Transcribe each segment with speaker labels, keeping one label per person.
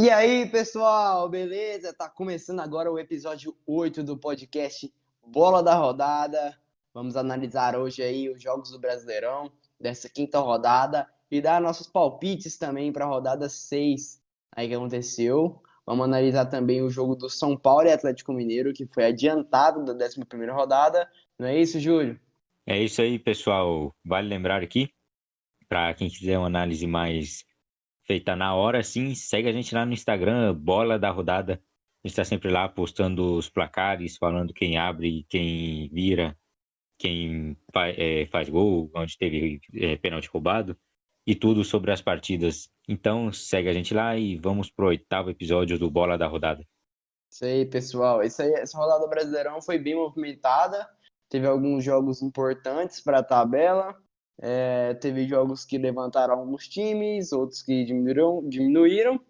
Speaker 1: E aí, pessoal, beleza? Tá começando agora o episódio 8 do podcast Bola da Rodada. Vamos analisar hoje aí os jogos do Brasileirão dessa quinta rodada e dar nossos palpites também para a rodada 6 aí que aconteceu. Vamos analisar também o jogo do São Paulo e Atlético Mineiro, que foi adiantado da 11ª rodada. Não é isso, Júlio?
Speaker 2: É isso aí, pessoal. Vale lembrar aqui, para quem quiser uma análise mais feita na hora, sim, segue a gente lá no Instagram, Bola da Rodada. A gente está sempre lá postando os placares, falando quem abre, quem vira, quem faz gol, onde teve pênalti roubado e tudo sobre as partidas. Então, segue a gente lá e vamos pro 8º episódio do Bola da Rodada.
Speaker 1: Isso aí, pessoal. Essa rodada do Brasileirão foi bem movimentada. Teve alguns jogos importantes para a tabela. Teve jogos que levantaram alguns times, outros que diminuíram.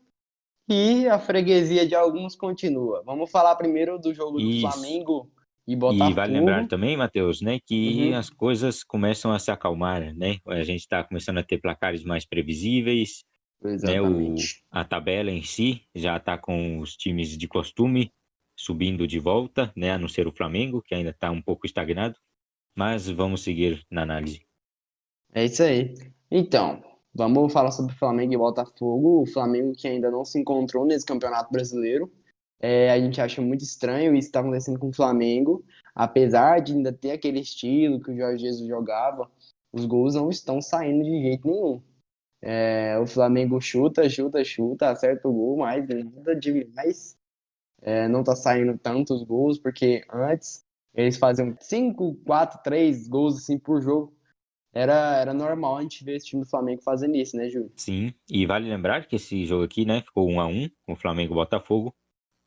Speaker 1: E a freguesia de alguns continua. Vamos falar primeiro do jogo do
Speaker 2: Isso.
Speaker 1: Flamengo e
Speaker 2: E vale lembrar
Speaker 1: Botafogo.
Speaker 2: também, Matheus, né, que
Speaker 1: Uhum,
Speaker 2: as coisas começam a se acalmar, né? A gente está começando a ter placares mais previsíveis, né?
Speaker 1: exatamente.
Speaker 2: A tabela em si já está com os times de costume subindo de volta, né? A não ser o Flamengo, que ainda está um pouco estagnado. Mas vamos seguir na análise.
Speaker 1: É isso aí. Então, vamos falar sobre Flamengo e Botafogo. O Flamengo que ainda não se encontrou nesse Campeonato Brasileiro. A gente acha muito estranho isso estar acontecendo com o Flamengo. Apesar de ainda ter aquele estilo que o Jorge Jesus jogava, os gols não estão saindo de jeito nenhum. O Flamengo chuta, chuta, chuta, acerta o gol, mas nada demais. Não tá saindo tantos gols, porque antes eles faziam 5, 4, 3 gols assim por jogo. Era normal a gente ver esse time do Flamengo fazendo isso, né, Júlio?
Speaker 2: Sim, e vale lembrar que esse jogo aqui, né, ficou 1-1, com o Flamengo e Botafogo.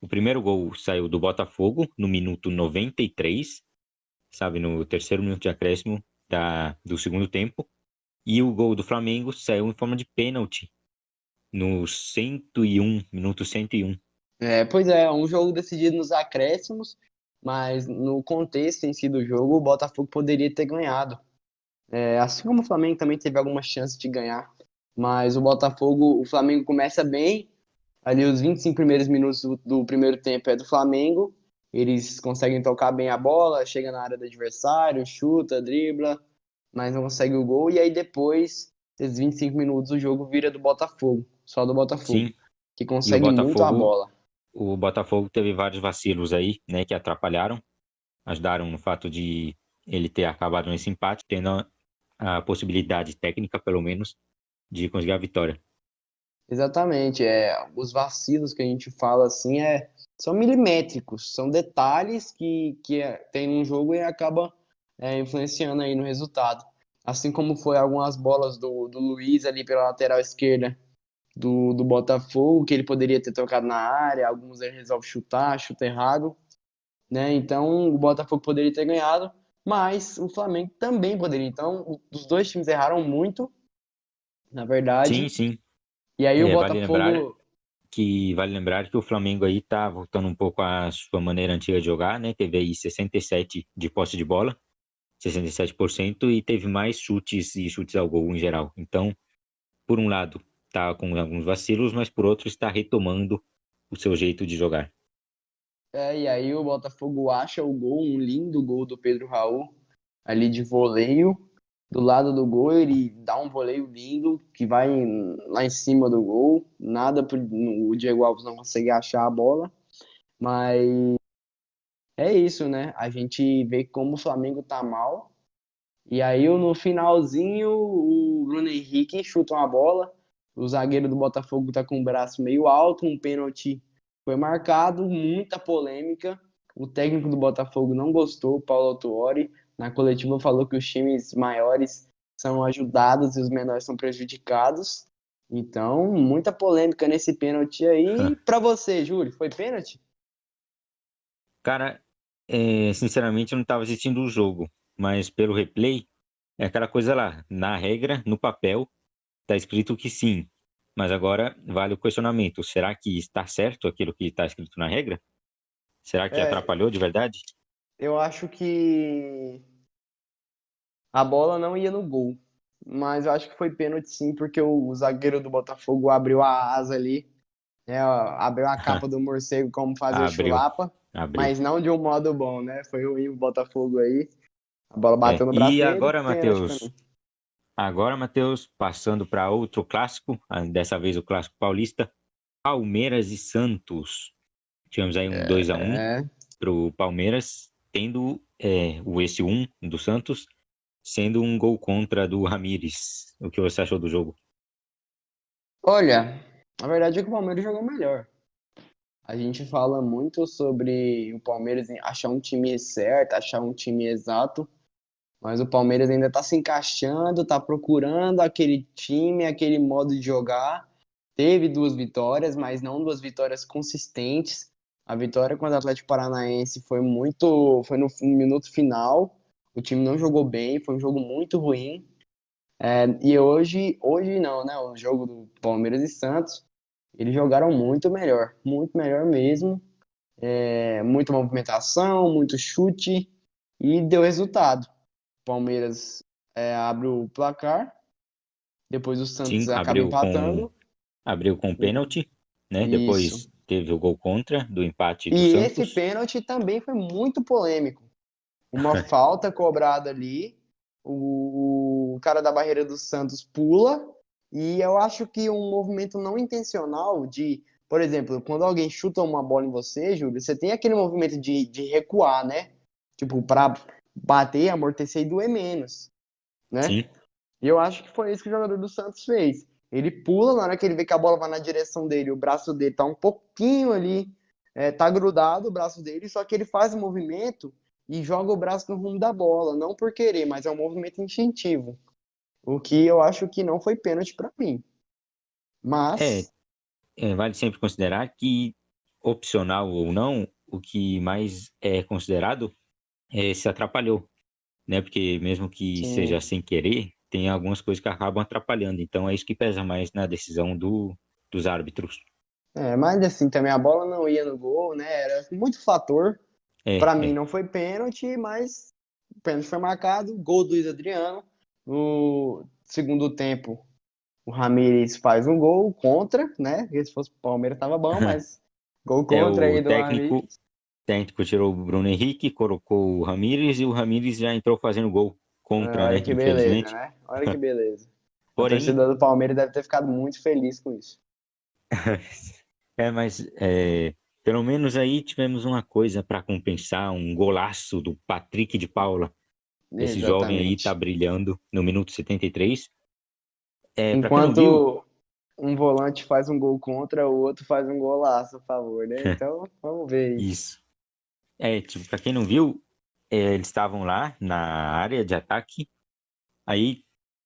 Speaker 2: O primeiro gol saiu do Botafogo no minuto 93, sabe, no terceiro minuto de acréscimo do segundo tempo. E o gol do Flamengo saiu em forma de pênalti no 101, minuto 101.
Speaker 1: Pois é, um jogo decidido nos acréscimos, mas no contexto em si do jogo, o Botafogo poderia ter ganhado. Assim como o Flamengo também teve algumas chances de ganhar, mas o Flamengo começa bem, ali os 25 primeiros minutos do primeiro tempo é do Flamengo, eles conseguem tocar bem a bola, chega na área do adversário, chuta, dribla, mas não consegue o gol, e aí depois, esses 25 minutos, o jogo vira do Botafogo, só do Botafogo,
Speaker 2: Sim,
Speaker 1: que
Speaker 2: e o
Speaker 1: consegue muito a
Speaker 2: Botafogo,
Speaker 1: bola.
Speaker 2: o Botafogo teve vários vacilos aí, né, que atrapalharam, ajudaram no fato de ele ter acabado nesse empate, tendo a possibilidade técnica, pelo menos, de conseguir a vitória.
Speaker 1: Exatamente, os vacilos que a gente fala assim são milimétricos, são detalhes que tem num jogo e acaba influenciando aí no resultado. Assim como foi algumas bolas do Luiz ali pela lateral esquerda do Botafogo, que ele poderia ter tocado na área, alguns ele resolve chutar, chuta errado, né? Então o Botafogo poderia ter ganhado, mas o Flamengo também poderia. Então os dois times erraram muito, na
Speaker 2: Sim,
Speaker 1: verdade,
Speaker 2: sim.
Speaker 1: e aí o
Speaker 2: É,
Speaker 1: Botafogo.
Speaker 2: vale lembrar que o Flamengo aí tá voltando um pouco à sua maneira antiga de jogar, né? Teve aí 67 de posse de bola, 67% e teve mais chutes e chutes ao gol em geral. Então, por um lado, tá com alguns vacilos, mas por outro está retomando o seu jeito de jogar.
Speaker 1: E aí o Botafogo acha o gol, um lindo gol do Pedro Raul, ali de voleio. Do lado do gol, ele dá um voleio lindo que vai lá em cima do gol. O Diego Alves não consegue achar a bola, mas é isso, né? A gente vê como o Flamengo tá mal. E aí no finalzinho, o Bruno Henrique chuta uma bola. O zagueiro do Botafogo tá com o braço meio alto, um pênalti foi marcado, muita polêmica. O técnico do Botafogo não gostou, Paulo Autuori. Na coletiva falou que os times maiores são ajudados e os menores são prejudicados. Então, muita polêmica nesse pênalti aí. Pra você, Júlio, foi pênalti?
Speaker 2: Cara, sinceramente eu não estava assistindo o jogo, mas pelo replay, é aquela coisa lá, na regra, no papel, tá escrito que sim. Mas agora vale o questionamento: será que está certo aquilo que está escrito na regra? Será que
Speaker 1: É,
Speaker 2: atrapalhou de verdade?
Speaker 1: eu acho que a bola não ia no gol. Mas eu acho que foi pênalti sim, porque o zagueiro do Botafogo abriu a asa ali Abriu a capa do morcego como fazer
Speaker 2: Abriu,
Speaker 1: chulapa,
Speaker 2: abriu.
Speaker 1: mas não de um modo bom, né? Foi ruim o Botafogo aí. A bola
Speaker 2: É.
Speaker 1: bateu no braço
Speaker 2: E
Speaker 1: dele, pênalti pra mim.
Speaker 2: agora, Matheus, passando para outro clássico, dessa vez o clássico paulista, Palmeiras e Santos. Tivemos aí um 2-1
Speaker 1: É.
Speaker 2: para o Palmeiras, tendo esse 1 do Santos sendo um gol contra do Ramires. O que você achou do jogo?
Speaker 1: Olha, a verdade é que o Palmeiras jogou melhor. A gente fala muito sobre o Palmeiras em achar um time certo, achar um time exato, mas o Palmeiras ainda tá se encaixando, tá procurando aquele time, aquele modo de jogar. Teve duas vitórias, mas não duas vitórias consistentes. A vitória contra o Atlético Paranaense foi no minuto final. O time não jogou bem, foi um jogo muito ruim. E hoje não, né? O jogo do Palmeiras e Santos, eles jogaram muito melhor mesmo. Muita movimentação, muito chute e deu resultado. Palmeiras abre o placar, depois o Santos
Speaker 2: Sim,
Speaker 1: acaba empatando.
Speaker 2: abriu com pênalti, né?
Speaker 1: Isso.
Speaker 2: Depois teve o gol contra do empate do
Speaker 1: E esse
Speaker 2: Santos.
Speaker 1: pênalti também foi muito polêmico. Uma falta cobrada ali, o cara da barreira do Santos pula, e eu acho que um movimento não intencional de, por exemplo, quando alguém chuta uma bola em você, Júlio, você tem aquele movimento de recuar, né? Tipo, para bater, amortecer e doer menos, né?
Speaker 2: Sim,
Speaker 1: E eu acho que foi isso que o jogador do Santos fez. Ele pula, na hora que ele vê que a bola vai na direção dele, o braço dele tá um pouquinho ali, tá grudado o braço dele, só que ele faz o movimento e joga o braço no rumo da bola, não por querer, mas é um movimento instintivo. O que eu acho que não foi pênalti para mim.
Speaker 2: é,
Speaker 1: Mas,
Speaker 2: vale sempre considerar que, opcional ou não, o que mais é considerado é se atrapalhou, né? Porque mesmo que seja
Speaker 1: sim.
Speaker 2: sem querer, tem algumas coisas que acabam atrapalhando. Então é isso que pesa mais na decisão dos árbitros.
Speaker 1: Mas assim, também a bola não ia no gol, né? Era muito fator.
Speaker 2: É,
Speaker 1: Para mim
Speaker 2: é.
Speaker 1: não foi pênalti, mas o pênalti foi marcado. Gol do Luiz Adriano. No segundo tempo, o Ramires faz um gol contra, né? Porque se fosse o Palmeiras tava bom, mas gol
Speaker 2: É
Speaker 1: contra
Speaker 2: o
Speaker 1: aí do Ramires.
Speaker 2: técnico tirou o Bruno Henrique, colocou o Ramires e o Ramires já entrou fazendo gol contra, né?
Speaker 1: Olha que beleza,
Speaker 2: Infelizmente.
Speaker 1: né? Olha que beleza. A
Speaker 2: Porém,
Speaker 1: torcida do Palmeiras deve ter ficado muito feliz com isso.
Speaker 2: mas pelo menos aí tivemos uma coisa para compensar, um golaço do Patrick de Paula. Esse jovem aí tá
Speaker 1: Exatamente.
Speaker 2: brilhando no minuto 73. Para quem não viu,
Speaker 1: Enquanto um volante faz um gol contra, o outro faz um golaço a favor, né? Então, vamos ver aí.
Speaker 2: isso. Tipo, para quem não viu, eles estavam lá na área de ataque. Aí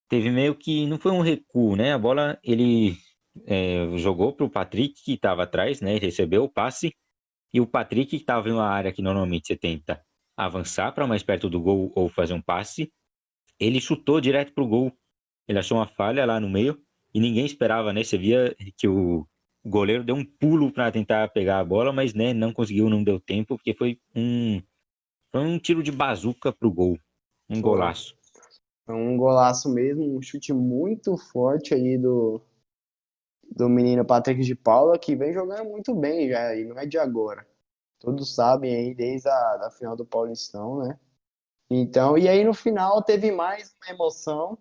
Speaker 2: teve meio que não foi um recuo, né? A bola ele jogou para o Patrick que estava atrás, né? Ele recebeu o passe e o Patrick que estava em uma área que normalmente você tenta avançar para mais perto do gol ou fazer um passe, ele chutou direto pro gol. Ele achou uma falha lá no meio e ninguém esperava, né? Você via que o goleiro deu um pulo para tentar pegar a bola, mas né, não conseguiu, não deu tempo, porque foi um tiro de bazuca pro gol, um
Speaker 1: Foi.
Speaker 2: golaço.
Speaker 1: Foi um golaço mesmo, um chute muito forte aí do menino Patrick de Paula, que vem jogando muito bem já, e não é de agora. Todos sabem aí, desde a da final do Paulistão, né? Então, e aí no final teve mais uma emoção.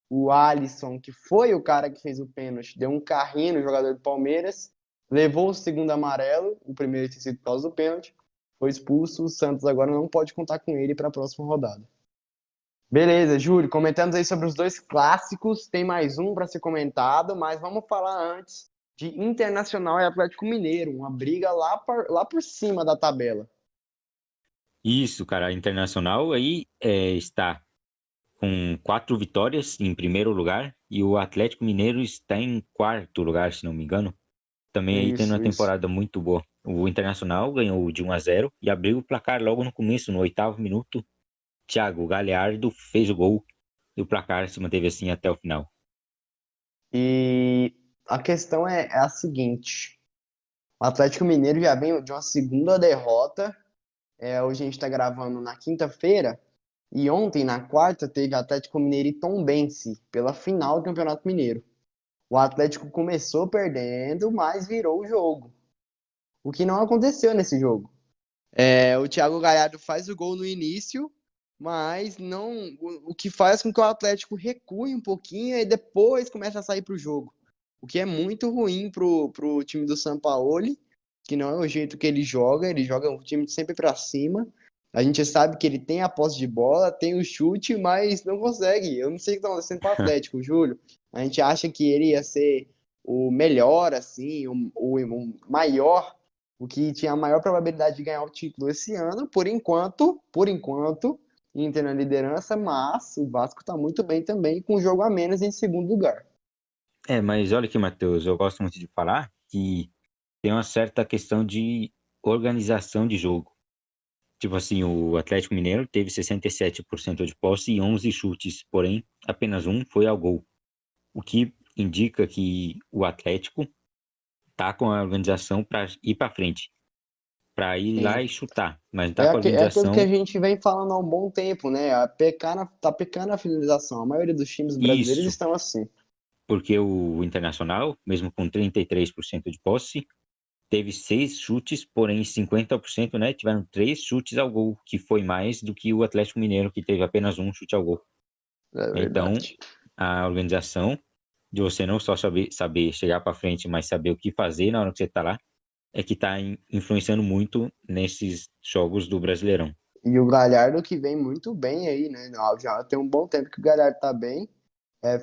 Speaker 1: O Alisson, que foi o cara que fez o pênalti, deu um carrinho no jogador do Palmeiras, levou o segundo amarelo, o primeiro tinha sido por causa do pênalti, foi expulso. O Santos agora não pode contar com ele para a próxima rodada. Beleza, Júlio, comentamos aí sobre os dois clássicos, tem mais um para ser comentado, mas vamos falar antes de Internacional e Atlético Mineiro, uma briga lá por cima da tabela.
Speaker 2: Isso, cara, a Internacional aí está com 4 vitórias em primeiro lugar e o Atlético Mineiro está em quarto lugar, se não me engano. Também aí tendo uma
Speaker 1: Isso.
Speaker 2: temporada muito boa. O Internacional ganhou de 1-0 e abriu o placar logo no começo, no oitavo minuto. Thiago Galhardo fez o gol e o placar se manteve assim até o final.
Speaker 1: E a questão é a seguinte: o Atlético Mineiro já vem de uma segunda derrota. Hoje a gente está gravando na quinta-feira. E ontem, na quarta, teve Atlético Mineiro e Tombense pela final do Campeonato Mineiro. O Atlético começou perdendo, mas virou o jogo. O que não aconteceu nesse jogo. O Thiago Galhardo faz o gol no início, mas não, o que faz com que o Atlético recue um pouquinho e depois começa a sair para o jogo. O que é muito ruim pro time do Sampaoli, que não é o jeito que ele joga o time sempre para cima. A gente sabe que ele tem a posse de bola, tem o chute, mas não consegue. Eu não sei o que está acontecendo com o Atlético, Júlio. A gente acha que ele ia ser o melhor, assim, o maior, o que tinha a maior probabilidade de ganhar o título esse ano, por enquanto, Inter na liderança, mas o Vasco está muito bem também, com um jogo a menos em segundo lugar.
Speaker 2: Mas olha aqui, Matheus, eu gosto muito de falar que tem uma certa questão de organização de jogo. Tipo assim, o Atlético Mineiro teve 67% de posse e 11 chutes, porém apenas um foi ao gol. O que indica que o Atlético tá com a organização para ir para frente, para ir lá
Speaker 1: Sim.
Speaker 2: e chutar, mas não tá com a
Speaker 1: É aquilo que a
Speaker 2: organização.
Speaker 1: gente vem falando há um bom tempo, né? Tá pecando a finalização. A maioria dos times brasileiros
Speaker 2: Isso,
Speaker 1: estão assim.
Speaker 2: porque o Internacional, mesmo com 33% de posse, teve 6 chutes, porém 50%, né? Tiveram 3 chutes ao gol, que foi mais do que o Atlético Mineiro, que teve apenas um chute ao gol.
Speaker 1: É
Speaker 2: Então,
Speaker 1: verdade.
Speaker 2: a organização de você não só saber chegar para frente, mas saber o que fazer na hora que você está lá, é que está influenciando muito nesses jogos do Brasileirão.
Speaker 1: E o Galhardo que vem muito bem aí, né? Já tem um bom tempo que o Galhardo tá bem.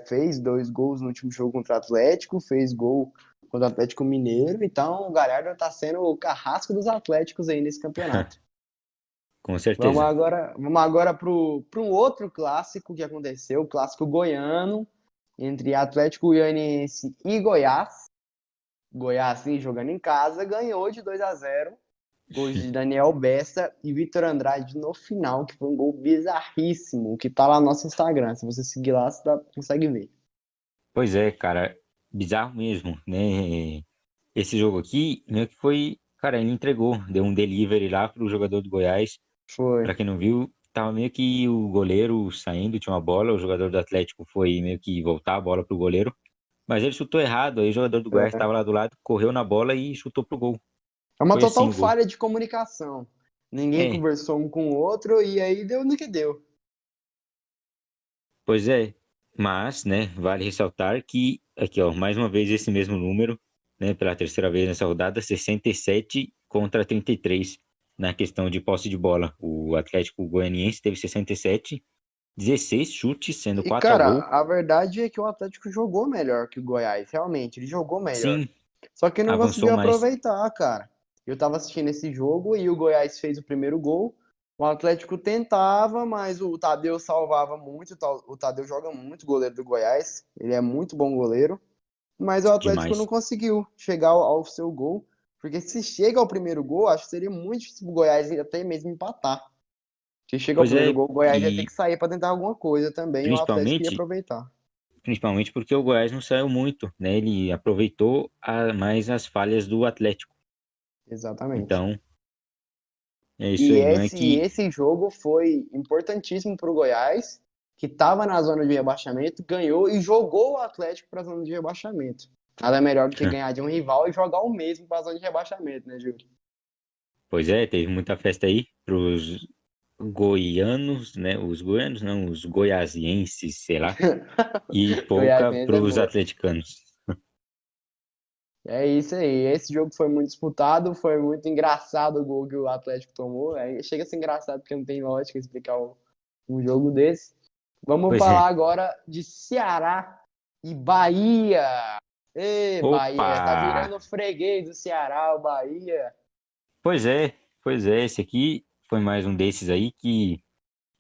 Speaker 1: Fez 2 gols no último jogo contra o Atlético, fez gol contra o Atlético Mineiro. Então o Galhardo tá sendo o carrasco dos Atléticos aí nesse campeonato.
Speaker 2: Com certeza.
Speaker 1: Vamos agora para um outro clássico que aconteceu, o clássico goiano, entre Atlético Goianiense e Goiás. Goiás, sim, jogando em casa, ganhou de 2-0. Gols de Daniel Bessa e Vitor Andrade no final, que foi um gol bizarríssimo, que tá lá no nosso Instagram. Se você seguir lá, consegue ver.
Speaker 2: Pois é, cara, bizarro mesmo, né? Esse jogo aqui, meio que foi, cara, ele entregou, deu um delivery lá pro jogador do Goiás.
Speaker 1: Foi.
Speaker 2: Pra quem não viu, tava meio que o goleiro saindo, tinha uma bola, o jogador do Atlético foi meio que voltar a bola pro goleiro, mas ele chutou errado, aí o jogador do Goiás
Speaker 1: É,
Speaker 2: estava lá do lado, correu na bola e chutou pro gol.
Speaker 1: é uma
Speaker 2: Foi
Speaker 1: total
Speaker 2: assim o gol.
Speaker 1: falha de comunicação. Ninguém
Speaker 2: É,
Speaker 1: conversou um com o outro e aí deu no que deu.
Speaker 2: pois é, mas, né, vale ressaltar que, aqui ó, mais uma vez esse mesmo número, né, pela terceira vez nessa rodada, 67 contra 33 na questão de posse de bola. O Atlético Goianiense teve 67, 16 chutes, sendo
Speaker 1: E,
Speaker 2: 4 ao
Speaker 1: cara,
Speaker 2: gol.
Speaker 1: a verdade é que o Atlético jogou melhor que o Goiás, realmente, ele jogou melhor.
Speaker 2: Sim,
Speaker 1: Só que não
Speaker 2: avançou
Speaker 1: conseguiu
Speaker 2: mais.
Speaker 1: aproveitar, cara. Eu tava assistindo esse jogo e o Goiás fez o primeiro gol. O Atlético tentava, mas o Tadeu salvava muito. O Tadeu joga muito, goleiro do Goiás. Ele é muito bom goleiro. Mas o Atlético não
Speaker 2: Demais.
Speaker 1: conseguiu chegar ao seu gol. Porque se chega ao primeiro gol, acho que seria muito difícil o Goiás até mesmo empatar. Se chega ao
Speaker 2: Pois
Speaker 1: primeiro
Speaker 2: é,
Speaker 1: gol, o Goiás ia ter
Speaker 2: e
Speaker 1: que sair para tentar alguma coisa também. E o Atlético ia
Speaker 2: principalmente,
Speaker 1: aproveitar.
Speaker 2: principalmente porque o Goiás não saiu muito, né? Ele aproveitou mais as falhas do Atlético.
Speaker 1: Exatamente.
Speaker 2: Então, é isso
Speaker 1: E
Speaker 2: aí, não é
Speaker 1: esse,
Speaker 2: que.
Speaker 1: esse jogo foi importantíssimo para o Goiás, que estava na zona de rebaixamento, ganhou e jogou o Atlético para a zona de rebaixamento. Nada melhor do que ganhar de um rival e jogar o mesmo para a zona de rebaixamento, né, Júlio?
Speaker 2: Pois é, teve muita festa aí pros goianos, né? Os goianos, não, os goiasienses, sei lá, e pouca
Speaker 1: Goiás é
Speaker 2: pros
Speaker 1: boa.
Speaker 2: atleticanos.
Speaker 1: É isso aí. Esse jogo foi muito disputado, foi muito engraçado o gol que o Atlético tomou. Chega a ser engraçado porque não tem lógica explicar um jogo desse. Vamos
Speaker 2: Pois
Speaker 1: falar
Speaker 2: é.
Speaker 1: agora de Ceará e Bahia. Ê,
Speaker 2: Opa!
Speaker 1: Bahia, tá virando freguês do Ceará, o Bahia.
Speaker 2: Pois é, pois é, esse aqui foi mais um desses aí que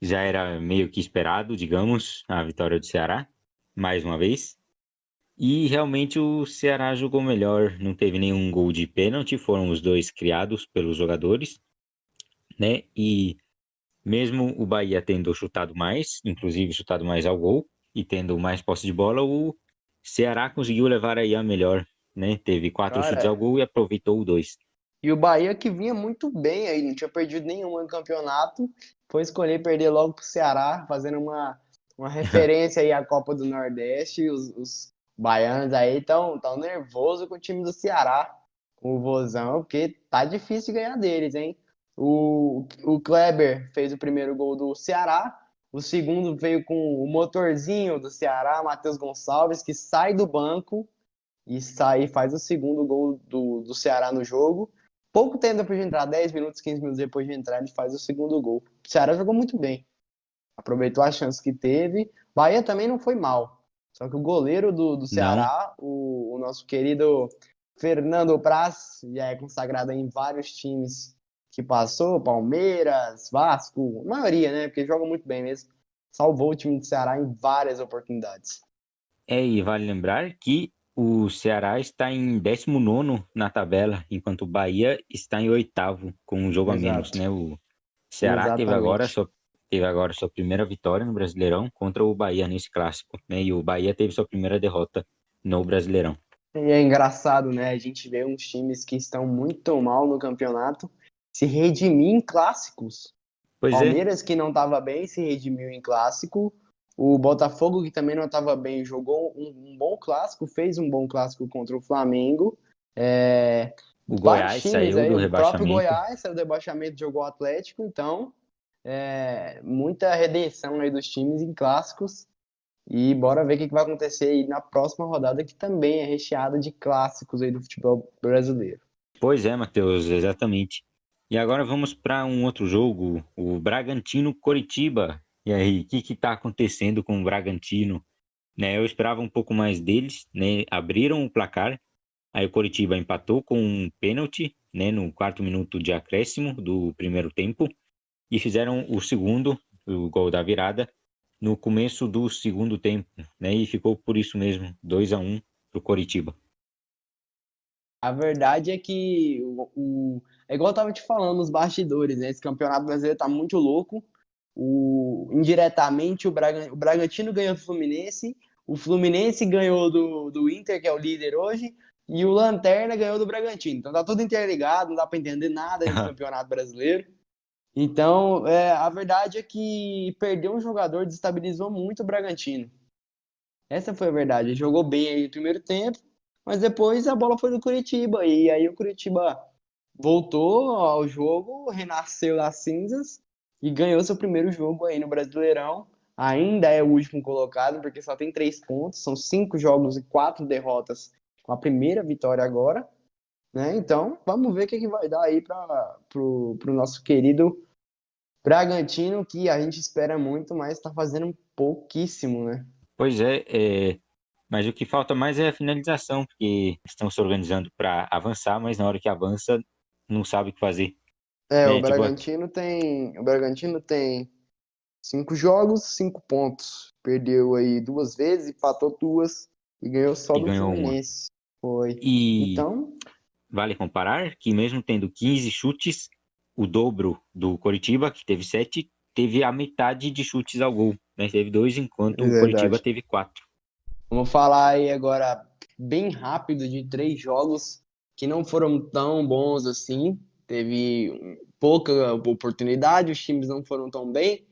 Speaker 2: já era meio que esperado, digamos, a vitória do Ceará, mais uma vez. E realmente o Ceará jogou melhor, não teve nenhum gol de pênalti, foram os dois criados pelos jogadores, né? E mesmo o Bahia tendo chutado mais, inclusive chutado mais ao gol, e tendo mais posse de bola, o Ceará conseguiu levar aí a melhor, né? Teve 4 chutes ao
Speaker 1: Cara,
Speaker 2: gol e aproveitou dois.
Speaker 1: e o Bahia que vinha muito bem aí, não tinha perdido nenhum no campeonato, foi escolher perder logo pro Ceará, fazendo uma referência aí à Copa do Nordeste. Baianos aí tão nervoso com o time do Ceará, com o Vozão, porque tá difícil ganhar deles, hein? O Kleber fez o primeiro gol do Ceará, o segundo veio com o motorzinho do Ceará, Matheus Gonçalves, que sai do banco e sai, faz o segundo gol do Ceará no jogo. Pouco tempo depois de entrar, 10 minutos, 15 minutos depois de entrar, ele faz o segundo gol. O Ceará jogou muito bem, aproveitou as chances que teve. Bahia também não foi mal. Só que o goleiro do
Speaker 2: Não,
Speaker 1: Ceará, o nosso querido Fernando Praz, já é consagrado em vários times que passou, Palmeiras, Vasco, a maioria, né? Porque joga muito bem mesmo. Salvou o time do Ceará em várias oportunidades.
Speaker 2: e vale lembrar que o Ceará está em 19º na tabela, enquanto o Bahia está em oitavo, com um jogo a menos,
Speaker 1: Exato.
Speaker 2: né? O Ceará
Speaker 1: Exatamente.
Speaker 2: teve agora sua primeira vitória no Brasileirão contra o Bahia nesse clássico, né? E o Bahia teve sua primeira derrota no Brasileirão.
Speaker 1: E é engraçado, né? A gente vê uns times que estão muito mal no campeonato se redimir em clássicos.
Speaker 2: Pois é,
Speaker 1: Palmeiras, que não estava bem, se redimiu em clássico. O Botafogo, que também não estava bem, jogou um bom clássico, fez um bom clássico contra o Flamengo.
Speaker 2: o
Speaker 1: Vários
Speaker 2: Goiás
Speaker 1: times
Speaker 2: saiu
Speaker 1: aí,
Speaker 2: do
Speaker 1: o próprio
Speaker 2: rebaixamento.
Speaker 1: Goiás, saiu do rebaixamento, jogou o Atlético, então muita redenção aí dos times em clássicos. E bora ver o que vai acontecer aí na próxima rodada, que também é recheada de clássicos aí do futebol brasileiro.
Speaker 2: Pois é, Matheus, exatamente. E agora vamos para um outro jogo, o Bragantino-Coritiba. E aí, o que está acontecendo com o Bragantino? Né, eu esperava um pouco mais deles, né? Abriram o placar, aí o Coritiba empatou com um pênalti, né, no quarto minuto de acréscimo do primeiro tempo e fizeram o segundo, o gol da virada, no começo do segundo tempo, né? E ficou por isso mesmo, 2-1 para o Coritiba.
Speaker 1: A verdade é que é igual eu tava te falando nos bastidores, né? Esse campeonato brasileiro tá muito louco. Indiretamente, o Bragantino ganhou do Fluminense, o Fluminense ganhou do Inter, que é o líder hoje, e o Lanterna ganhou do Bragantino. Então tá tudo interligado, não dá para entender nada nesse campeonato brasileiro. Então, a verdade é que perder um jogador desestabilizou muito o Bragantino. Essa foi a verdade. Ele jogou bem aí no primeiro tempo, mas depois a bola foi do Curitiba. E aí o Curitiba voltou ao jogo, renasceu das cinzas e ganhou seu primeiro jogo aí no Brasileirão. Ainda é o último colocado, porque só tem 3 pontos, são 5 jogos e 4 derrotas com a primeira vitória agora, né? Então, vamos ver o que vai dar aí para pro nosso querido Bragantino, que a gente espera muito, mas está fazendo pouquíssimo, né?
Speaker 2: Pois mas o que falta mais é a finalização, porque estão se organizando para avançar, mas na hora que avança, não sabe o que fazer,
Speaker 1: O
Speaker 2: né? Tipo,
Speaker 1: Bragantino tem 5 jogos, 5 pontos. Perdeu aí 2 vezes, empatou 2 e ganhou só
Speaker 2: e
Speaker 1: do
Speaker 2: ganhou uma.
Speaker 1: Fluminense. Foi.
Speaker 2: E
Speaker 1: Então,
Speaker 2: vale comparar que mesmo tendo 15 chutes, o dobro do Coritiba, que teve 7, teve a metade de chutes ao gol, né? Teve 2, enquanto
Speaker 1: é
Speaker 2: o Coritiba
Speaker 1: verdade.
Speaker 2: teve 4.
Speaker 1: Vamos falar aí agora bem rápido de 3 jogos que não foram tão bons assim. Teve pouca oportunidade, os times não foram tão bem.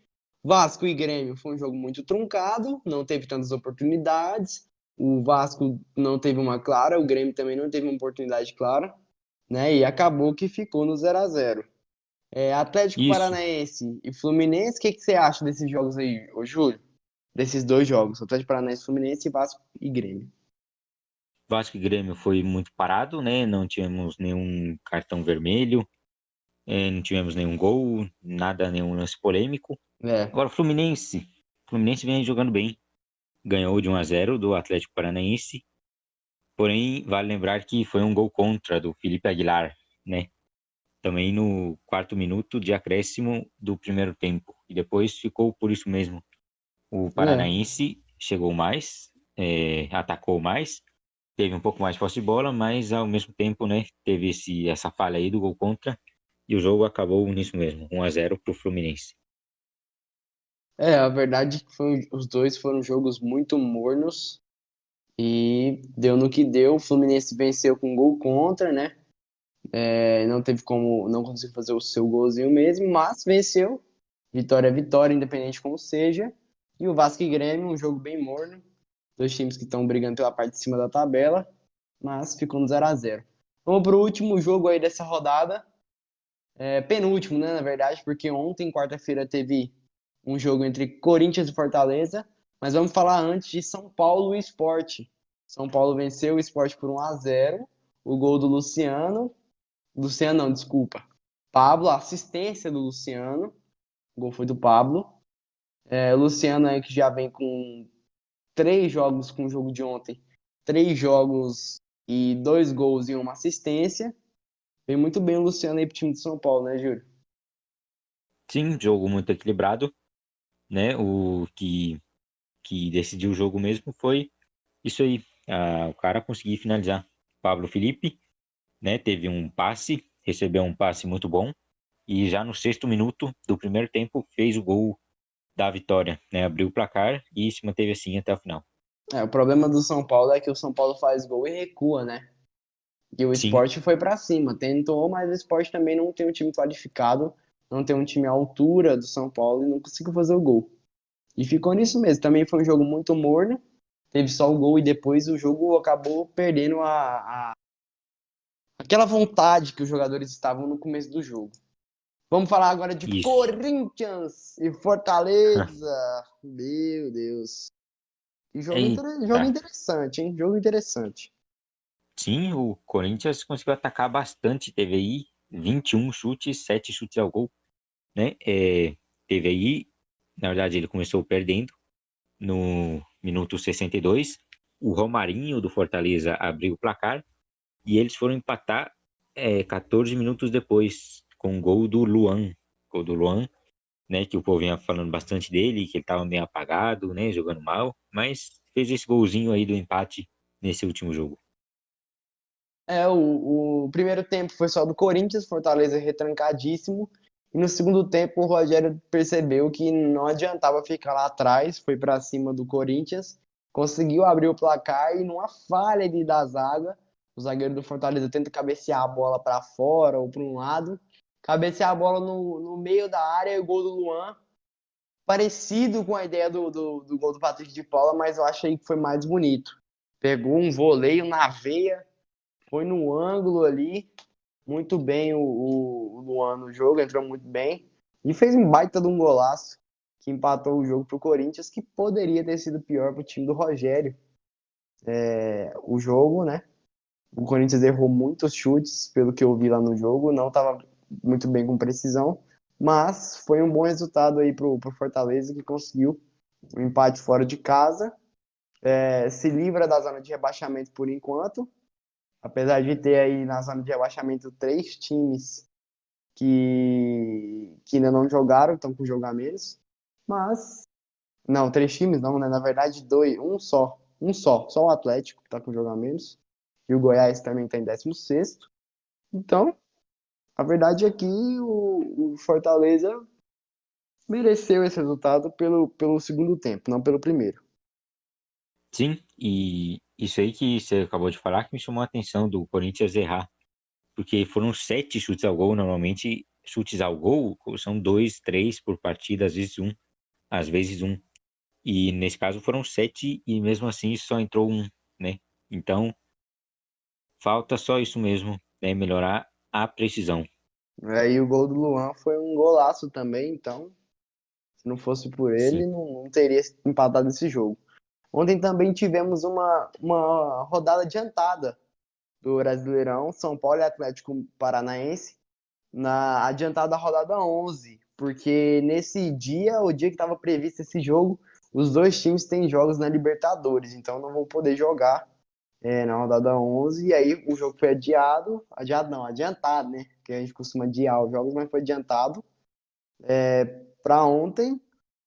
Speaker 1: Vasco e Grêmio foi um jogo muito truncado, não teve tantas oportunidades. O Vasco não teve uma clara, o Grêmio também não teve uma oportunidade clara, né? E acabou que ficou no 0-0. Atlético
Speaker 2: Isso,
Speaker 1: Paranaense e Fluminense, o que você acha desses jogos aí, ô Júlio? Desses 2 jogos, Atlético Paranaense, Fluminense e Vasco e Grêmio.
Speaker 2: Vasco e Grêmio foi muito parado, né? Não tivemos nenhum cartão vermelho, não tivemos nenhum gol, nada, nenhum lance polêmico.
Speaker 1: É,
Speaker 2: Agora, o Fluminense vem jogando bem, ganhou de 1-0 do Atlético Paranaense, porém, vale lembrar que foi um gol contra do Felipe Aguilar, né? Também no quarto minuto de acréscimo do primeiro tempo. E depois ficou por isso mesmo. O
Speaker 1: é.
Speaker 2: Paranaense chegou mais, atacou mais, teve um pouco mais de posse de bola, mas ao mesmo tempo, né, teve essa falha aí do gol contra e o jogo acabou nisso mesmo, 1-0 para o Fluminense.
Speaker 1: A verdade é que os dois foram jogos muito mornos e deu no que deu. O Fluminense venceu com gol contra, né? Não teve como, não conseguiu fazer o seu golzinho mesmo, mas venceu. Vitória é vitória, independente como seja. E o Vasco e Grêmio, um jogo bem morno. Dois times que estão brigando pela parte de cima da tabela, mas ficou no 0-0. Vamos pro último jogo aí dessa rodada. Penúltimo, né, na verdade, porque ontem, quarta-feira, teve um jogo entre Corinthians e Fortaleza. Mas vamos falar antes de São Paulo e Sport. São Paulo venceu o Sport por 1-0. O gol do Luciano. Luciano não, desculpa. Pablo, assistência do Luciano. O gol foi do Pablo. O Luciano aí que já vem com 3 jogos com o jogo de ontem. 3 jogos e 2 gols e uma assistência. Vem muito bem o Luciano aí pro time de São Paulo, né, Júlio?
Speaker 2: Sim, jogo muito equilibrado, né? O que decidiu o jogo mesmo foi isso aí. O cara conseguiu finalizar. Pablo Felipe, né? Teve um passe, recebeu um passe muito bom e já no sexto minuto do primeiro tempo fez o gol da vitória, né? Abriu o placar e se manteve assim até o final.
Speaker 1: O problema do São Paulo é que o São Paulo faz gol e recua, né? E o
Speaker 2: Sim,
Speaker 1: Sport foi pra cima, tentou, mas o Sport também não tem um time qualificado, não tem um time à altura do São Paulo e não conseguiu fazer o gol. E ficou nisso mesmo. Também foi um jogo muito morno, teve só o gol e depois o jogo acabou perdendo aquela vontade que os jogadores estavam no começo do jogo. Vamos falar agora de
Speaker 2: isso.
Speaker 1: Corinthians e Fortaleza. Meu Deus. Que jogo
Speaker 2: Eita.
Speaker 1: interessante, hein? Jogo interessante.
Speaker 2: Sim, o Corinthians conseguiu atacar bastante. Teve aí 21 chutes, 7 chutes ao gol, né? Teve aí, na verdade, ele começou perdendo no minuto 62. O Romarinho do Fortaleza abriu o placar e eles foram empatar 14 minutos depois com o gol do Luan. Gol do Luan, né? Que o povo vinha falando bastante dele, que ele estava meio apagado, né? Jogando mal, mas fez esse golzinho aí do empate nesse último jogo.
Speaker 1: O primeiro tempo foi só do Corinthians, Fortaleza retrancadíssimo. E no segundo tempo o Rogério percebeu que não adiantava ficar lá atrás, foi para cima do Corinthians, conseguiu abrir o placar e numa falha ali da zaga, o zagueiro do Fortaleza tenta cabecear a bola para fora ou para um lado, cabecear a bola no meio da área e o gol do Luan, parecido com a ideia do gol do Patrick de Paula, mas eu achei que foi mais bonito. Pegou um voleio na veia, foi no ângulo ali, muito bem o Luan no jogo, entrou muito bem. E fez um baita de um golaço que empatou o jogo pro Corinthians, que poderia ter sido pior pro time do Rogério. O jogo, né? O Corinthians errou muitos chutes, pelo que eu vi lá no jogo, não estava muito bem com precisão, mas foi um bom resultado aí pro Fortaleza, que conseguiu um empate fora de casa, se livra da zona de rebaixamento por enquanto, apesar de ter aí na zona de rebaixamento 3 times que ainda não jogaram, estão com jogo a menos. Mas, não, 3 times não, né? Na verdade, dois, só o Atlético que está com jogo a menos. E o Goiás também está em 16º. Então, a verdade é que o Fortaleza mereceu esse resultado pelo segundo tempo, não pelo primeiro.
Speaker 2: Sim, e isso aí que você acabou de falar que me chamou a atenção do Corinthians errar, porque foram 7 chutes ao gol, normalmente chutes ao gol são dois, três por partida, às vezes um, e nesse caso foram 7 e mesmo assim só entrou um, né? Então falta só isso mesmo, né? Melhorar a precisão.
Speaker 1: Aí o gol do Luan foi um golaço também, então, se não fosse por
Speaker 2: Sim,
Speaker 1: ele, não teria empatado esse jogo. Ontem também tivemos uma rodada adiantada do Brasileirão, São Paulo e Atlético Paranaense, na adiantada rodada 11, porque nesse dia, o dia que estava previsto esse jogo, os dois times têm jogos na Libertadores, então não vão poder jogar na rodada 11, e aí o jogo foi adiado não, adiantado, né? Que a gente costuma adiar os jogos, mas foi adiantado para ontem.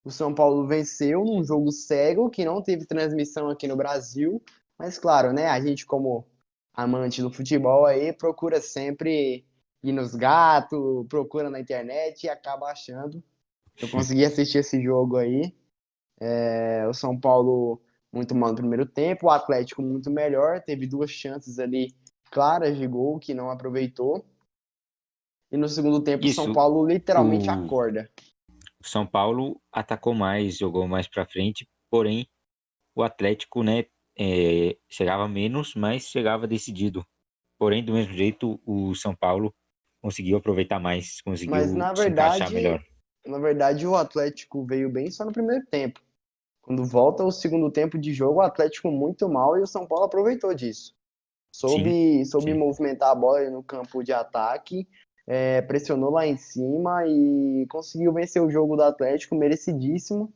Speaker 1: O São Paulo venceu num jogo cego que não teve transmissão aqui no Brasil, mas claro, né? A gente como amante do futebol aí procura sempre ir nos gatos, procura na internet e acaba achando. Eu consegui assistir esse jogo aí. O São Paulo muito mal no primeiro tempo, o Atlético muito melhor, teve 2 chances ali claras de gol que não aproveitou. E no segundo tempo, o São
Speaker 2: isso.
Speaker 1: Paulo literalmente
Speaker 2: O
Speaker 1: acorda.
Speaker 2: São Paulo atacou mais, jogou mais para frente, porém o Atlético, né, chegava menos, mas chegava decidido. Porém, do mesmo jeito, o São Paulo conseguiu aproveitar mais,
Speaker 1: Mas
Speaker 2: conseguiu se encaixar melhor.
Speaker 1: na verdade, o Atlético veio bem só no primeiro tempo. Quando volta o segundo tempo de jogo, o Atlético muito mal e o São Paulo aproveitou disso.
Speaker 2: Sim,
Speaker 1: Soube
Speaker 2: sim.
Speaker 1: movimentar a bola no campo de ataque, pressionou lá em cima e conseguiu vencer o jogo do Atlético, merecidíssimo.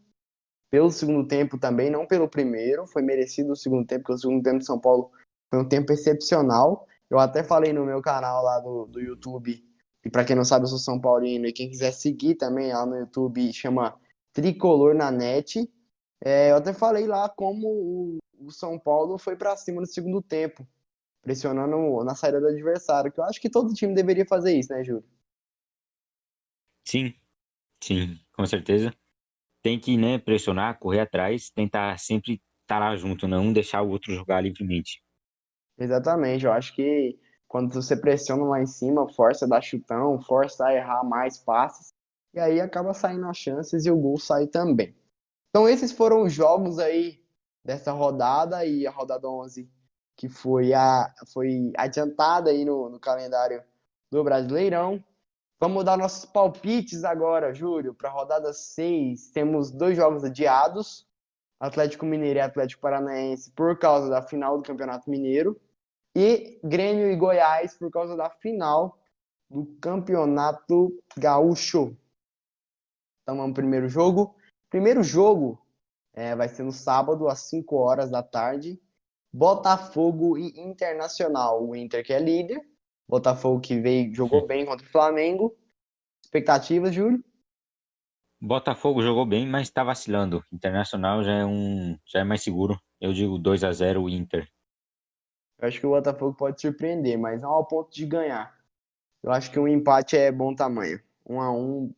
Speaker 1: Pelo segundo tempo também, não pelo primeiro, foi merecido o segundo tempo, porque o segundo tempo de São Paulo foi um tempo excepcional. Eu até falei no meu canal lá do YouTube, e para quem não sabe, eu sou São Paulino, e quem quiser seguir também lá no YouTube, chama Tricolor na Net. Eu até falei lá como o São Paulo foi para cima no segundo tempo, pressionando na saída do adversário, que eu acho que todo time deveria fazer isso, né, Júlio?
Speaker 2: Sim, sim, com certeza. Tem que, né, pressionar, correr atrás, tentar sempre estar lá junto, não deixar o outro jogar livremente.
Speaker 1: Exatamente, eu acho que quando você pressiona lá em cima, força a dar chutão, força a errar mais passes, e aí acaba saindo as chances e o gol sai também. Então esses foram os jogos aí dessa rodada e a rodada 11 que foi adiantada aí no calendário do Brasileirão. Vamos dar nossos palpites agora, Júlio, para a rodada 6. Temos dois jogos adiados, Atlético Mineiro e Atlético Paranaense por causa da final do Campeonato Mineiro e Grêmio e Goiás por causa da final do Campeonato Gaúcho. Então vamos pro primeiro jogo. Primeiro jogo vai ser no sábado, às 5 horas da tarde. Botafogo e Internacional. O Inter que é líder. Botafogo que jogou bem contra o Flamengo. Expectativas, Júlio?
Speaker 2: Botafogo jogou bem, mas está vacilando. Internacional já é mais seguro. Eu digo 2-0 Inter.
Speaker 1: Eu acho que o Botafogo pode surpreender, mas não ao ponto de ganhar. Eu acho que um empate é bom tamanho. 1-1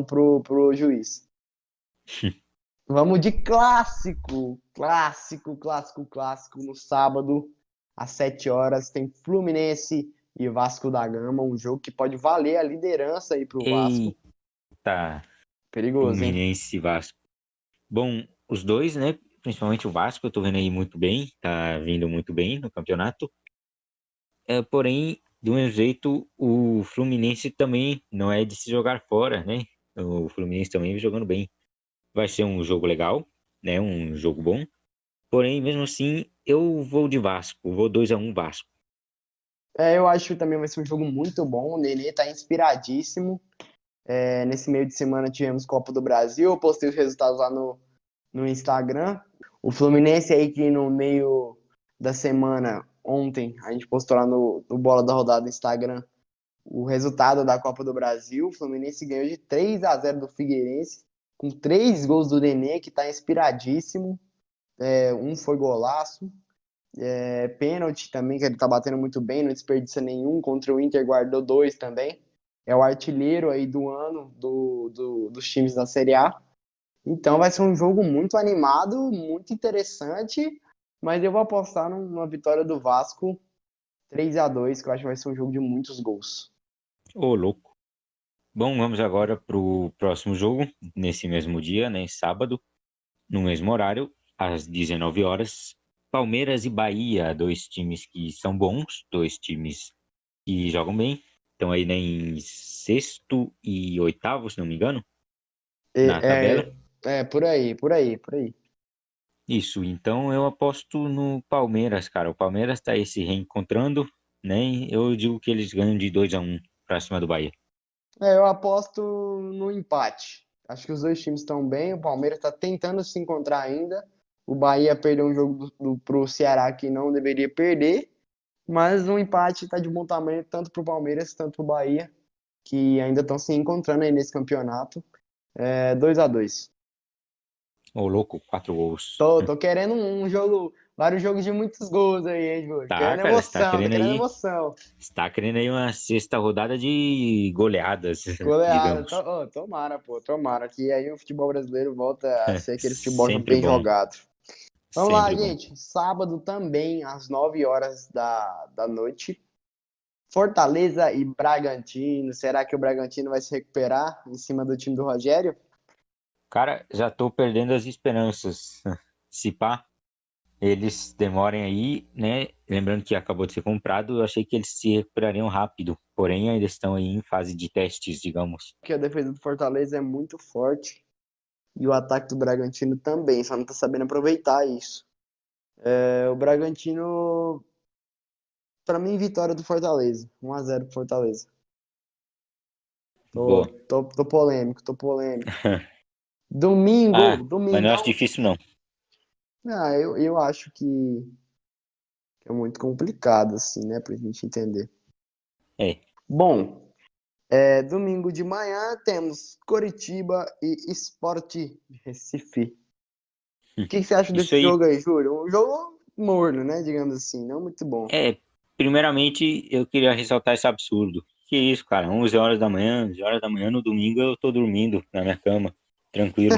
Speaker 1: pro juiz. Vamos de clássico, clássico, clássico, clássico. No sábado, às 7 horas, tem Fluminense e Vasco da Gama, um jogo que pode valer a liderança aí pro Vasco.
Speaker 2: Eita,
Speaker 1: Perigoso, hein?
Speaker 2: Fluminense e Vasco. Bom, os dois, né? Principalmente o Vasco, eu tô vendo aí muito bem, tá vindo muito bem no campeonato. Porém, de um jeito, o Fluminense também não é de se jogar fora, né? O Fluminense também vem jogando bem. Vai ser um jogo legal, né? Um jogo bom. Porém, mesmo assim, eu vou de Vasco, vou 2-1 Vasco.
Speaker 1: Eu acho que também vai ser um jogo muito bom. O Nenê tá inspiradíssimo. Nesse meio de semana tivemos Copa do Brasil. Eu postei os resultados lá no Instagram. O Fluminense aí que no meio da semana, ontem, a gente postou lá no Bola da Rodada do Instagram o resultado da Copa do Brasil. O Fluminense ganhou de 3-0 do Figueirense, com 3 gols do Nenê, que está inspiradíssimo. Um foi golaço. Pênalti também, que ele está batendo muito bem, não desperdiça nenhum. Contra o Inter guardou 2 também. É o artilheiro aí do ano dos times da Série A. Então vai ser um jogo muito animado, muito interessante, mas eu vou apostar numa vitória do Vasco 3-2, que eu acho que vai ser um jogo de muitos gols.
Speaker 2: Ô, louco. Bom, vamos agora pro próximo jogo, nesse mesmo dia, né? Sábado, no mesmo horário, às 19 horas. Palmeiras e Bahia, dois times que são bons, dois times que jogam bem. Estão aí, né, em sexto e oitavo, se não me engano, na tabela.
Speaker 1: Por aí, por aí, por aí.
Speaker 2: Isso, então eu aposto no Palmeiras, cara. O Palmeiras tá aí se reencontrando, né? Eu digo que eles ganham de 2-1 pra cima do Bahia.
Speaker 1: Eu aposto no empate. Acho que os dois times estão bem, o Palmeiras está tentando se encontrar ainda. O Bahia perdeu um jogo pro Ceará que não deveria perder, mas o empate está de bom tamanho tanto pro Palmeiras, tanto pro Bahia, que ainda estão se encontrando aí nesse campeonato. 2-2.
Speaker 2: Ô, louco, 4 gols.
Speaker 1: Tô querendo um jogo, vários jogos de muitos gols aí, hein, Júlio?
Speaker 2: Tá,
Speaker 1: Querendo
Speaker 2: cara, você tá
Speaker 1: emoção, tá
Speaker 2: querendo
Speaker 1: querendo
Speaker 2: aí,
Speaker 1: emoção.
Speaker 2: você tá querendo aí uma sexta rodada de goleadas,
Speaker 1: Goleada,
Speaker 2: digamos.
Speaker 1: tomara, pô, tomara, que aí o futebol brasileiro volta a ser aquele futebol
Speaker 2: Sempre
Speaker 1: bem
Speaker 2: bom,
Speaker 1: jogado. Vamos lá,
Speaker 2: sempre bom.
Speaker 1: gente. Sábado também, às 9 horas da noite. Fortaleza e Bragantino. Será que o Bragantino vai se recuperar em cima do time do Rogério?
Speaker 2: Cara, já tô perdendo as esperanças. Se pá, eles demorem aí, né? Lembrando que acabou de ser comprado, eu achei que eles se recuperariam rápido. Porém, ainda estão aí em fase de testes, digamos.
Speaker 1: Que a defesa do Fortaleza é muito forte e o ataque do Bragantino também, só não tá sabendo aproveitar isso. O Bragantino, pra mim, vitória do Fortaleza. 1-0 pro Fortaleza. Tô,
Speaker 2: Boa.
Speaker 1: tô polêmico, tô polêmico.
Speaker 2: Ah,
Speaker 1: Domingo,
Speaker 2: mas não acho
Speaker 1: domingão.
Speaker 2: difícil, não.
Speaker 1: Eu acho que é muito complicado, assim, né, pra gente entender.
Speaker 2: É,
Speaker 1: Bom, domingo de manhã temos Coritiba e Sport Recife. O que você acha
Speaker 2: isso
Speaker 1: desse
Speaker 2: aí.
Speaker 1: jogo aí, Júlio? Um jogo morno, né, digamos assim, não muito bom.
Speaker 2: É, primeiramente, eu queria ressaltar esse absurdo. Que isso, cara? 11 horas da manhã, 11 horas da manhã no domingo eu tô dormindo na minha cama, tranquilo.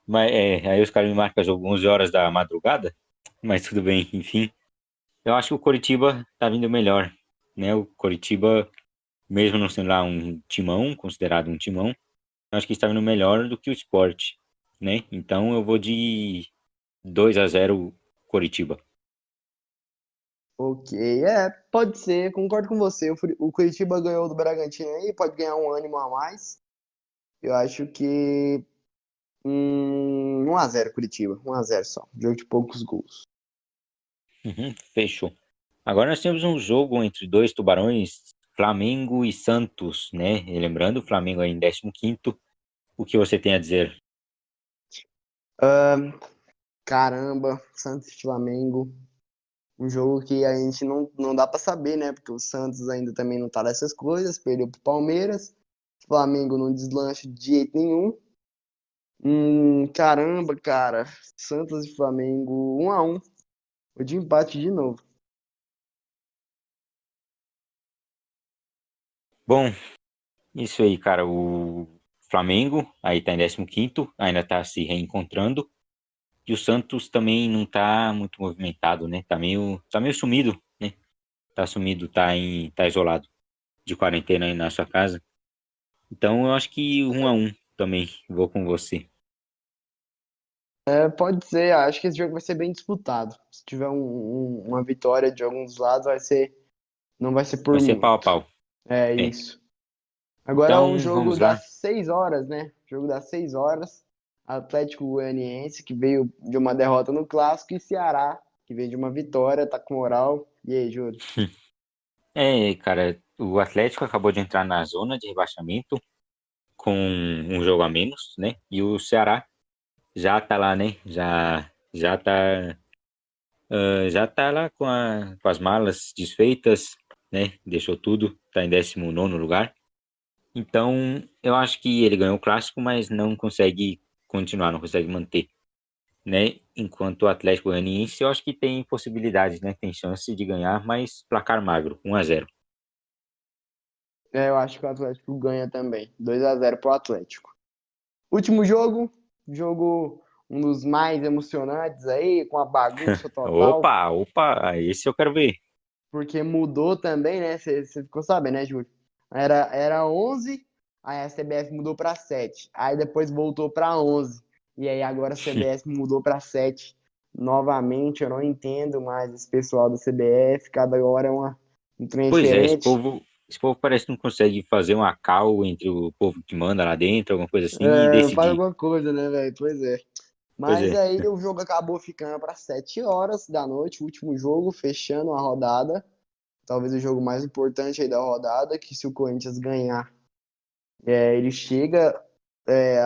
Speaker 2: Mas aí os caras me marcam jogo 11 horas da madrugada, mas tudo bem, enfim. Eu acho que o Coritiba tá vindo melhor, né? O Coritiba, mesmo não sendo lá um timão, considerado um timão, eu acho que está vindo melhor do que o Sport, né? Então eu vou de 2-0 Coritiba.
Speaker 1: Ok, pode ser, concordo com você. O Curitiba ganhou do Bragantino aí, pode ganhar um ânimo a mais. Eu acho que 1-0 Curitiba, 1-0 só. Jogo de poucos gols.
Speaker 2: Uhum, fechou. Agora nós temos um jogo entre dois tubarões, Flamengo e Santos, né? E lembrando, o Flamengo é em 15º. O que você tem a dizer?
Speaker 1: Caramba, Santos e Flamengo. Um jogo que a gente não dá pra saber, né? Porque o Santos ainda também não tá nessas coisas, perdeu pro Palmeiras. O Flamengo não deslancha de jeito nenhum. Caramba, cara. Santos e Flamengo, 1-1. O de empate de novo.
Speaker 2: Bom, isso aí, cara. O Flamengo aí tá em 15º, ainda tá se reencontrando. E o Santos também não tá muito movimentado, né? Tá meio sumido, né? Tá sumido, tá isolado de quarentena aí na sua casa. Então eu acho que 1-1 também vou com você.
Speaker 1: Pode ser, acho que esse jogo vai ser bem disputado. Se tiver uma vitória de alguns lados, não vai ser por
Speaker 2: Vai ser pau a
Speaker 1: muito.
Speaker 2: pau.
Speaker 1: É
Speaker 2: É.
Speaker 1: isso. Agora o
Speaker 2: Então
Speaker 1: jogo
Speaker 2: vamos lá.
Speaker 1: das 6 horas, né? Jogo das 6 horas. Atlético Goianiense, que veio de uma derrota no Clássico, e Ceará, que veio de uma vitória, tá com moral. E aí, Júlio?
Speaker 2: Cara, o Atlético acabou de entrar na zona de rebaixamento com um jogo a menos, né? E o Ceará já tá lá, né? Já tá lá com as malas desfeitas, né? Deixou tudo, tá em 19º lugar. Então, eu acho que ele ganhou o clássico, mas não consegue continuar, não consegue manter, né? Enquanto o Atlético Goianiense, eu acho que tem possibilidades, né? Tem chance de ganhar, mas placar magro, 1-0.
Speaker 1: Eu acho que o Atlético ganha também. 2-0 pro Atlético. Último jogo um dos mais emocionantes aí, com a bagunça total,
Speaker 2: Opa, opa, esse eu quero ver.
Speaker 1: porque mudou também, né? Você ficou sabendo, né, Júlio? Era 11, aí a CBF mudou para 7, aí depois voltou para 11, e aí agora a CBF mudou para 7 novamente. Eu não entendo mais esse pessoal da CBF, cada hora é um trem
Speaker 2: Pois é, esse
Speaker 1: diferente.
Speaker 2: povo, esse povo parece que não consegue fazer uma call entre o povo que manda lá dentro, alguma coisa assim, e
Speaker 1: Faz
Speaker 2: decidir.
Speaker 1: alguma coisa, né, velho? Pois é.
Speaker 2: Pois
Speaker 1: Mas
Speaker 2: é.
Speaker 1: aí o jogo acabou ficando para 7 horas da noite, o último jogo, fechando a rodada. Talvez o jogo mais importante aí da rodada, que se o Corinthians ganhar, ele chega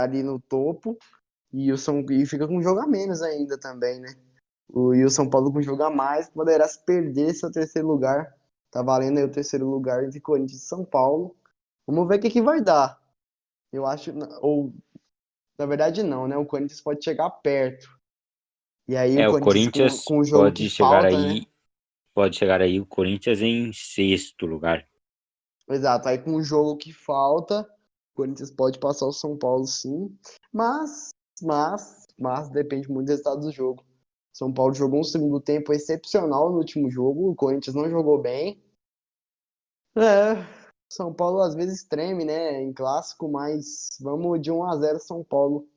Speaker 1: ali no topo e fica com um jogo a menos ainda também, né? E o São Paulo com um jogo a mais poderá se perder seu terceiro lugar. Tá valendo aí o terceiro lugar entre Corinthians e São Paulo. Vamos ver o que que vai dar. Eu acho, ou na verdade não, né? O Corinthians pode chegar perto. E aí o
Speaker 2: O
Speaker 1: Corinthians
Speaker 2: Corinthians
Speaker 1: com o jogo que falta, né?
Speaker 2: pode chegar aí o Corinthians em sexto lugar.
Speaker 1: Exato, aí com o jogo que falta, o Corinthians pode passar o São Paulo sim, mas, mas depende muito do resultado do jogo. São Paulo jogou um segundo tempo excepcional no último jogo, o Corinthians não jogou bem. É, São Paulo às vezes treme, né, em clássico, mas vamos de 1-0 São Paulo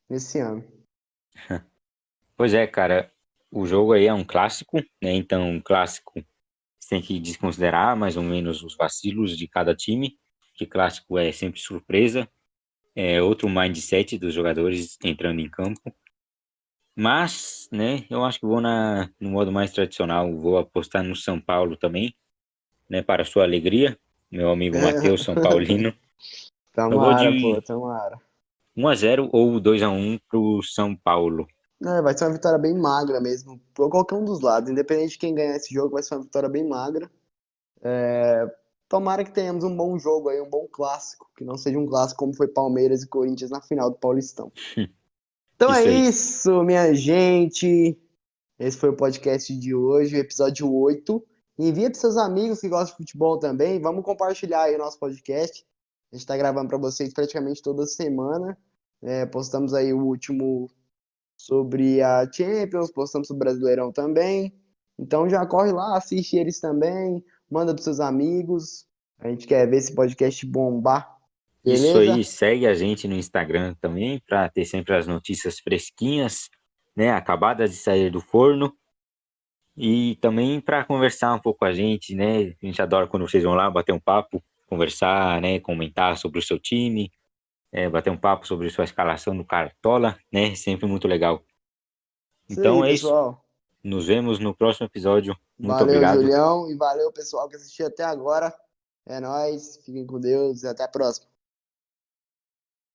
Speaker 1: nesse ano.
Speaker 2: Pois é, cara, o jogo aí é um clássico, né? Então, um clássico você tem que desconsiderar mais ou menos os vacilos de cada time, que clássico é sempre surpresa, é outro mindset dos jogadores entrando em campo. Mas, né, eu acho que vou no modo mais tradicional, vou apostar no São Paulo também, né, para sua alegria, meu amigo Matheus São Paulino. Eu vou
Speaker 1: Tomara, pô,
Speaker 2: de
Speaker 1: tomara.
Speaker 2: 1-0 ou 2-1 pro São Paulo.
Speaker 1: É, vai ser uma vitória bem magra mesmo, por qualquer um dos lados. Independente de quem ganhar esse jogo, vai ser uma vitória bem magra. Tomara que tenhamos um bom jogo aí, um bom clássico, que não seja um clássico como foi Palmeiras e Corinthians na final do Paulistão. Então é
Speaker 2: Isso aí.
Speaker 1: isso, minha gente. Esse foi o podcast de hoje, o episódio 8. Envia para seus amigos que gostam de futebol também. Vamos compartilhar aí o nosso podcast. A gente está gravando para vocês praticamente toda semana. Postamos aí o último sobre a Champions, postamos sobre o Brasileirão também. Então já corre lá, assiste eles também, manda para seus amigos. A gente quer ver esse podcast bombar,
Speaker 2: Isso
Speaker 1: beleza?
Speaker 2: aí, segue a gente no Instagram também para ter sempre as notícias fresquinhas, né, acabadas de sair do forno e também para conversar um pouco com a gente, né? A gente adora quando vocês vão lá bater um papo, conversar, né, comentar sobre o seu time, bater um papo sobre sua escalação no Cartola, né? Sempre muito legal.
Speaker 1: Isso aí,
Speaker 2: Então é isso.
Speaker 1: pessoal.
Speaker 2: Nos vemos no próximo episódio. Muito
Speaker 1: Valeu,
Speaker 2: obrigado.
Speaker 1: Julião, e valeu, pessoal, que assistiu até agora. É nóis, fiquem com Deus e até a próxima.